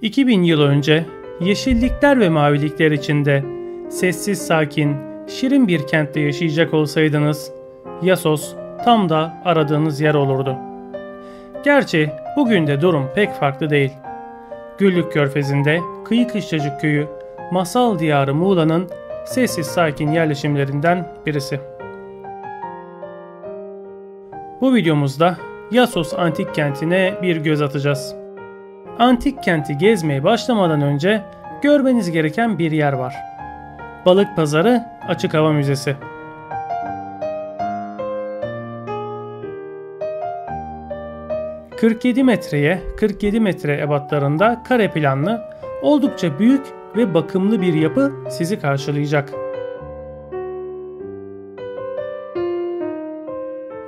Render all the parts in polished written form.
2000 yıl önce yeşillikler ve mavilikler içinde sessiz sakin, şirin bir kentte yaşayacak olsaydınız, Yasos tam da aradığınız yer olurdu. Gerçi bugün de durum pek farklı değil. Güllük Körfezi'nde Kıyı Kışlacık Köyü, masal diyarı Muğla'nın sessiz sakin yerleşimlerinden birisi. Bu videomuzda Yasos Antik Kenti'ne bir göz atacağız. Antik kenti gezmeye başlamadan önce görmeniz gereken bir yer var. Balıkpazarı Açık Hava Müzesi. ...47 metreye 47 metre ebatlarında kare planlı, oldukça büyük ve bakımlı bir yapı sizi karşılayacak.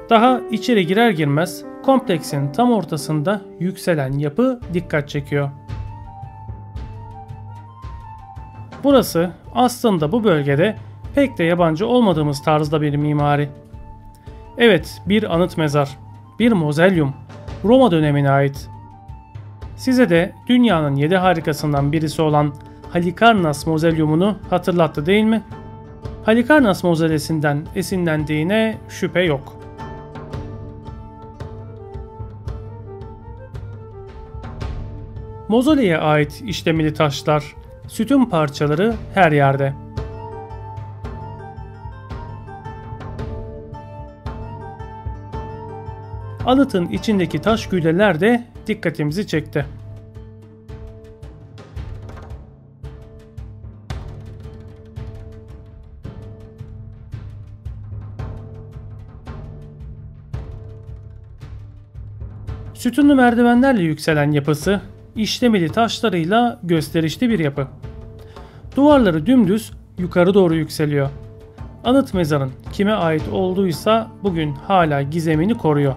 Daha içeri girer girmez kompleksin tam ortasında yükselen yapı dikkat çekiyor. Burası aslında bu bölgede pek de yabancı olmadığımız tarzda bir mimari. Evet, bir anıt mezar, bir mozelyum, Roma dönemine ait. Size de dünyanın 7 harikasından birisi olan Halikarnas mozelyumunu hatırlattı değil mi? Halikarnas mozelesinden esinlendiğine şüphe yok. Mozoleye ait işlemeli taşlar, sütun parçaları her yerde. Anıtın içindeki taş güleler de dikkatimizi çekti. Sütunlu merdivenlerle yükselen yapısı, işlemeli taşlarıyla gösterişli bir yapı. Duvarları dümdüz yukarı doğru yükseliyor. Anıt mezarın kime ait olduysa bugün hala gizemini koruyor.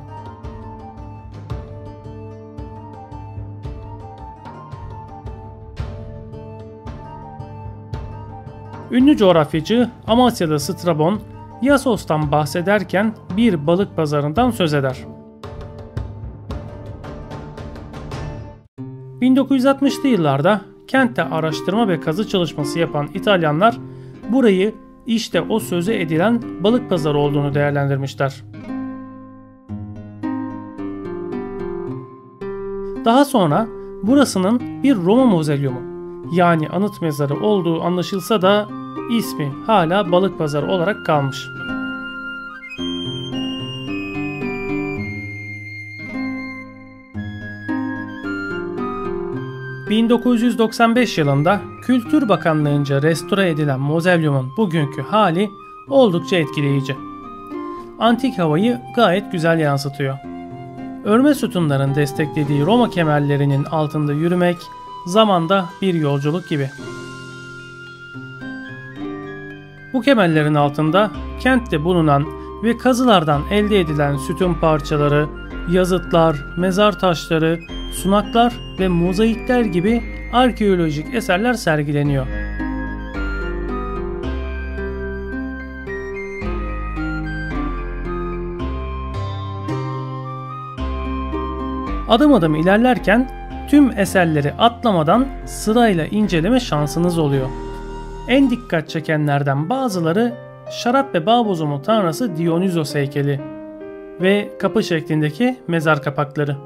Ünlü coğrafyacı Amasyalı Strabon, Yasos'tan bahsederken bir balık pazarından söz eder. 1960'lı yıllarda kentte araştırma ve kazı çalışması yapan İtalyanlar burayı işte o sözü edilen balık pazarı olduğunu değerlendirmişler. Daha sonra burasının bir Roma mozelyumu, yani anıt mezarı olduğu anlaşılsa da ismi hala balık pazarı olarak kalmış. ...1995 yılında Kültür Bakanlığı'nca restore edilen mozelyumun bugünkü hali oldukça etkileyici. Antik havayı gayet güzel yansıtıyor. Örme sütunların desteklediği Roma kemerlerinin altında yürümek zamanda bir yolculuk gibi. Bu kemerlerin altında kentte bulunan ve kazılardan elde edilen sütun parçaları, yazıtlar, mezar taşları, sunaklar ve mozaikler gibi arkeolojik eserler sergileniyor. Adım adım ilerlerken tüm eserleri atlamadan sırayla inceleme şansınız oluyor. En dikkat çekenlerden bazıları şarap ve bağ bozumu tanrısı Dionysos heykeli ve kapı şeklindeki mezar kapakları.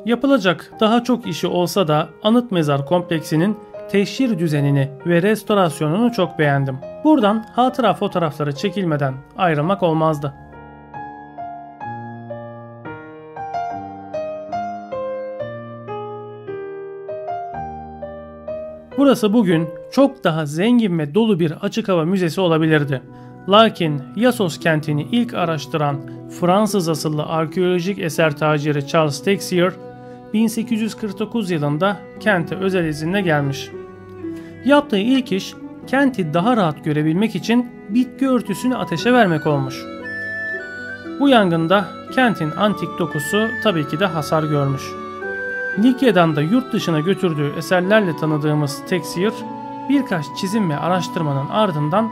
Yapılacak daha çok işi olsa da anıt mezar kompleksinin teşhir düzenini ve restorasyonunu çok beğendim. Buradan hatıra fotoğrafları çekilmeden ayrılmak olmazdı. Burası bugün çok daha zengin ve dolu bir açık hava müzesi olabilirdi. Lakin Yasos kentini ilk araştıran Fransız asıllı arkeolojik eser taciri Charles Texier 1849 yılında kente özel izinle gelmiş. Yaptığı ilk iş kenti daha rahat görebilmek için bitki örtüsünü ateşe vermek olmuş. Bu yangında kentin antik dokusu tabii ki de hasar görmüş. Likya'dan da yurt dışına götürdüğü eserlerle tanıdığımız Texier, birkaç çizim ve araştırmanın ardından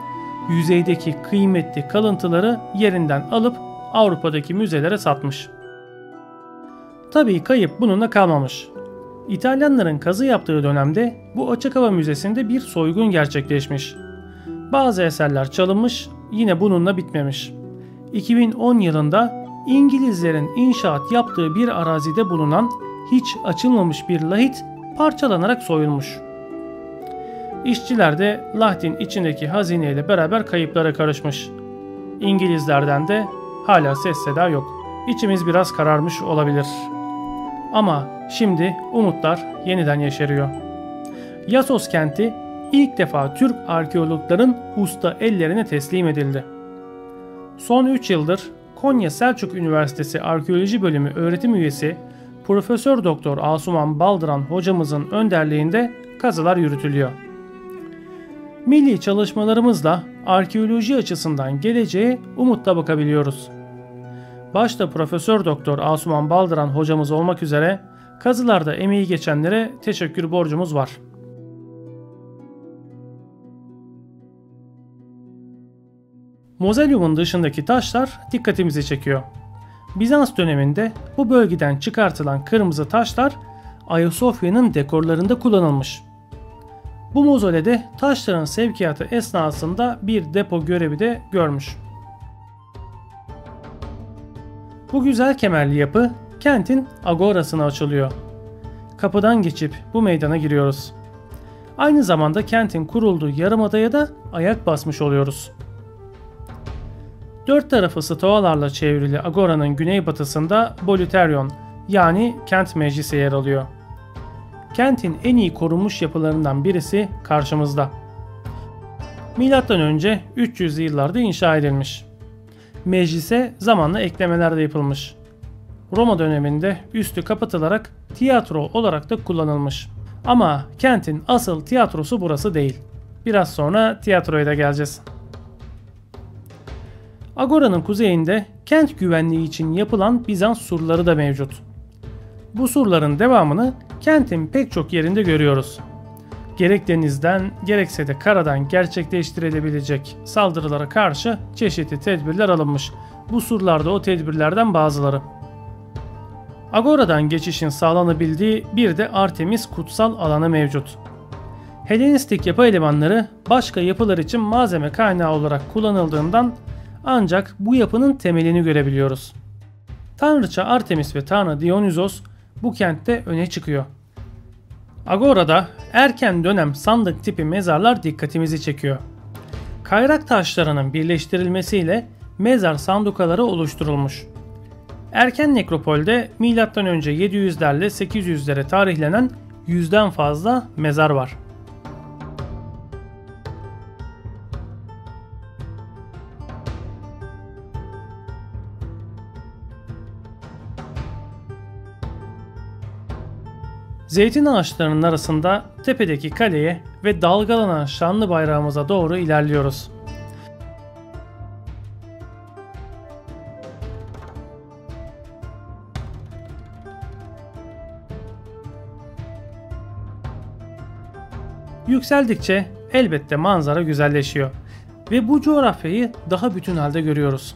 yüzeydeki kıymetli kalıntıları yerinden alıp Avrupa'daki müzelere satmış. Tabii kayıp bununla kalmamış. İtalyanların kazı yaptığı dönemde bu açık hava müzesinde bir soygun gerçekleşmiş. Bazı eserler çalınmış, yine bununla bitmemiş. 2010 yılında İngilizlerin inşaat yaptığı bir arazide bulunan hiç açılmamış bir lahit parçalanarak soyulmuş. İşçiler de lahitin içindeki hazineyle beraber kayıplara karışmış. İngilizlerden de hala ses seda yok. İçimiz biraz kararmış olabilir. Ama şimdi umutlar yeniden yeşeriyor. Yasos kenti ilk defa Türk arkeologların usta ellerine teslim edildi. Son 3 yıldır Konya Selçuk Üniversitesi Arkeoloji Bölümü öğretim üyesi Profesör Doktor Asuman Baldıran hocamızın önderliğinde kazılar yürütülüyor. Milli çalışmalarımızla arkeoloji açısından geleceğe umutla bakabiliyoruz. Başta Profesör Doktor Asuman Baldıran hocamız olmak üzere kazılarda emeği geçenlere teşekkür borcumuz var. Mozalyumun dışındaki taşlar dikkatimizi çekiyor. Bizans döneminde bu bölgeden çıkartılan kırmızı taşlar Ayasofya'nın dekorlarında kullanılmış. Bu mozolede taşların sevkiyatı esnasında bir depo görevi de görmüş. Bu güzel kemerli yapı kentin agorasına açılıyor. Kapıdan geçip bu meydana giriyoruz. Aynı zamanda kentin kurulduğu yarımadaya da ayak basmış oluyoruz. Dört tarafı stoğalarla çevrili agoranın güneybatısında Bolyterion yani kent meclisi yer alıyor. Kentin en iyi korunmuş yapılarından birisi karşımızda. Milattan önce 300'lü yıllarda inşa edilmiş. Meclise zamanla eklemeler de yapılmış. Roma döneminde üstü kapatılarak tiyatro olarak da kullanılmış. Ama kentin asıl tiyatrosu burası değil. Biraz sonra tiyatroya da geleceğiz. Agora'nın kuzeyinde kent güvenliği için yapılan Bizans surları da mevcut. Bu surların devamını kentin pek çok yerinde görüyoruz. Gerek denizden gerekse de karadan gerçekleştirilebilecek saldırılara karşı çeşitli tedbirler alınmış. Bu surlarda o tedbirlerden bazıları. Agora'dan geçişin sağlanabildiği bir de Artemis kutsal alanı mevcut. Helenistik yapı elemanları başka yapılar için malzeme kaynağı olarak kullanıldığından ancak bu yapının temelini görebiliyoruz. Tanrıça Artemis ve Tanrı Dionysos bu kentte öne çıkıyor. Agora'da erken dönem sandık tipi mezarlar dikkatimizi çekiyor. Kayrak taşlarının birleştirilmesiyle mezar sandukaları oluşturulmuş. Erken nekropolde M.Ö. 700'lerle 800'lere tarihlenen 100'den fazla mezar var. Zeytin ağaçlarının arasında tepedeki kaleye ve dalgalanan şanlı bayrağımıza doğru ilerliyoruz. Yükseldikçe elbette manzara güzelleşiyor ve bu coğrafyayı daha bütün halde görüyoruz.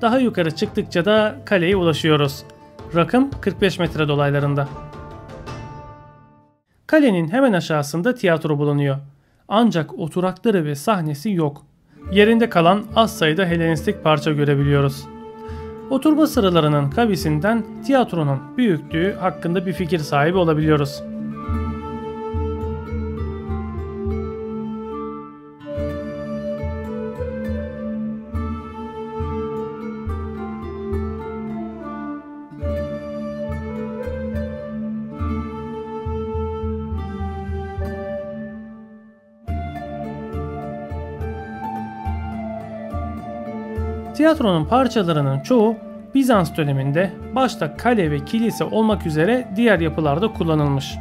Daha yukarı çıktıkça da kaleye ulaşıyoruz. Rakım 45 metre dolaylarında. Kalenin hemen aşağısında tiyatro bulunuyor. Ancak oturakları ve sahnesi yok. Yerinde kalan az sayıda Helenistik parça görebiliyoruz. Oturma sıralarının kavisinden tiyatronun büyüklüğü hakkında bir fikir sahibi olabiliyoruz. Tiyatronun parçalarının çoğu Bizans döneminde başta kale ve kilise olmak üzere diğer yapılarda kullanılmış.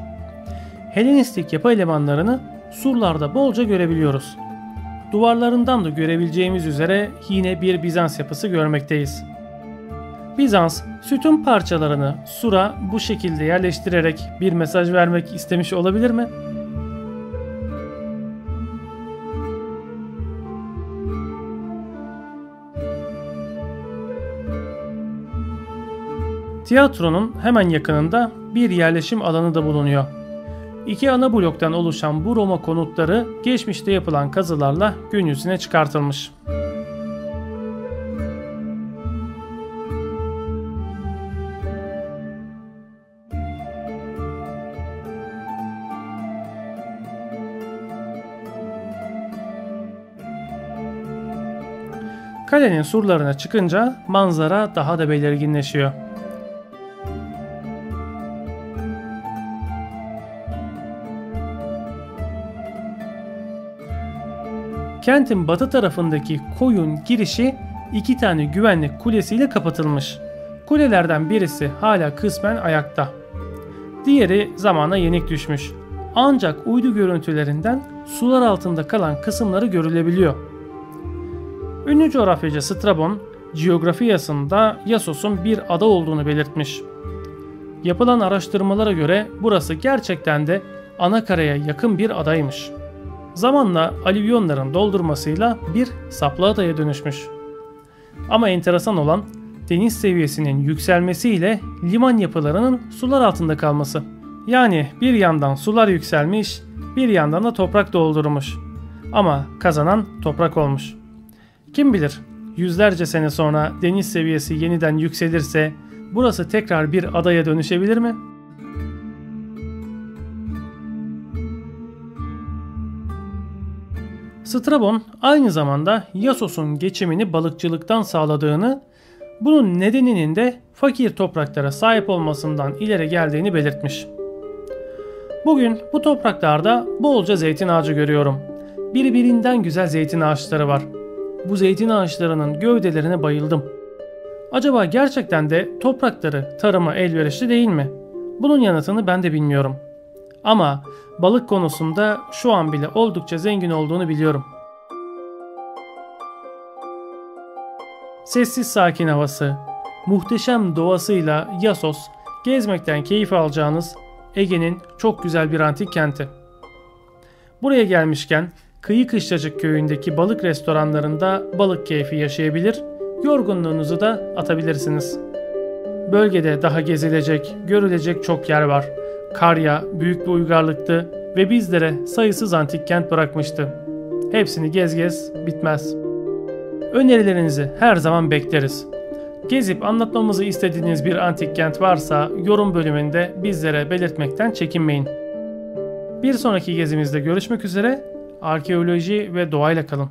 Helenistik yapı elemanlarını surlarda bolca görebiliyoruz. Duvarlarından da görebileceğimiz üzere yine bir Bizans yapısı görmekteyiz. Bizans, sütun parçalarını sura bu şekilde yerleştirerek bir mesaj vermek istemiş olabilir mi? Tiyatronun hemen yakınında bir yerleşim alanı da bulunuyor. İki ana bloktan oluşan bu Roma konutları geçmişte yapılan kazılarla gün yüzüne çıkartılmış. Kalenin surlarına çıkınca manzara daha da belirginleşiyor. Kentin batı tarafındaki koyun girişi 2 tane güvenlik kulesiyle kapatılmış. Kulelerden birisi hala kısmen ayakta. Diğeri zamana yenik düşmüş. Ancak uydu görüntülerinden sular altında kalan kısımları görülebiliyor. Ünlü coğrafyacı Strabon, Geografiyasında Yassos'un bir ada olduğunu belirtmiş. Yapılan araştırmalara göre burası gerçekten de anakaraya yakın bir adaymış. Zamanla alüvyonların doldurmasıyla bir saplı adaya dönüşmüş. Ama enteresan olan deniz seviyesinin yükselmesiyle liman yapılarının sular altında kalması. Yani bir yandan sular yükselmiş, bir yandan da toprak doldurmuş. Ama kazanan toprak olmuş. Kim bilir, yüzlerce sene sonra deniz seviyesi yeniden yükselirse burası tekrar bir adaya dönüşebilir mi? Strabon aynı zamanda Yassos'un geçimini balıkçılıktan sağladığını, bunun nedeninin de fakir topraklara sahip olmasından ileri geldiğini belirtmiş. Bugün bu topraklarda bolca zeytin ağacı görüyorum. Birbirinden güzel zeytin ağaçları var. Bu zeytin ağaçlarının gövdelerine bayıldım. Acaba gerçekten de toprakları tarıma elverişli değil mi? Bunun yanıtını ben de bilmiyorum. Ama balık konusunda şu an bile oldukça zengin olduğunu biliyorum. Sessiz sakin havası, muhteşem doğasıyla Yassos, gezmekten keyif alacağınız Ege'nin çok güzel bir antik kenti. Buraya gelmişken Kıyı Kışlacık köyündeki balık restoranlarında balık keyfi yaşayabilir, yorgunluğunuzu da atabilirsiniz. Bölgede daha gezilecek, görülecek çok yer var. Karya büyük bir uygarlıktı ve bizlere sayısız antik kent bırakmıştı. Hepsini gez bitmez. Önerilerinizi her zaman bekleriz. Gezip anlatmamızı istediğiniz bir antik kent varsa yorum bölümünde bizlere belirtmekten çekinmeyin. Bir sonraki gezimizde görüşmek üzere. Arkeoloji ve doğayla kalın.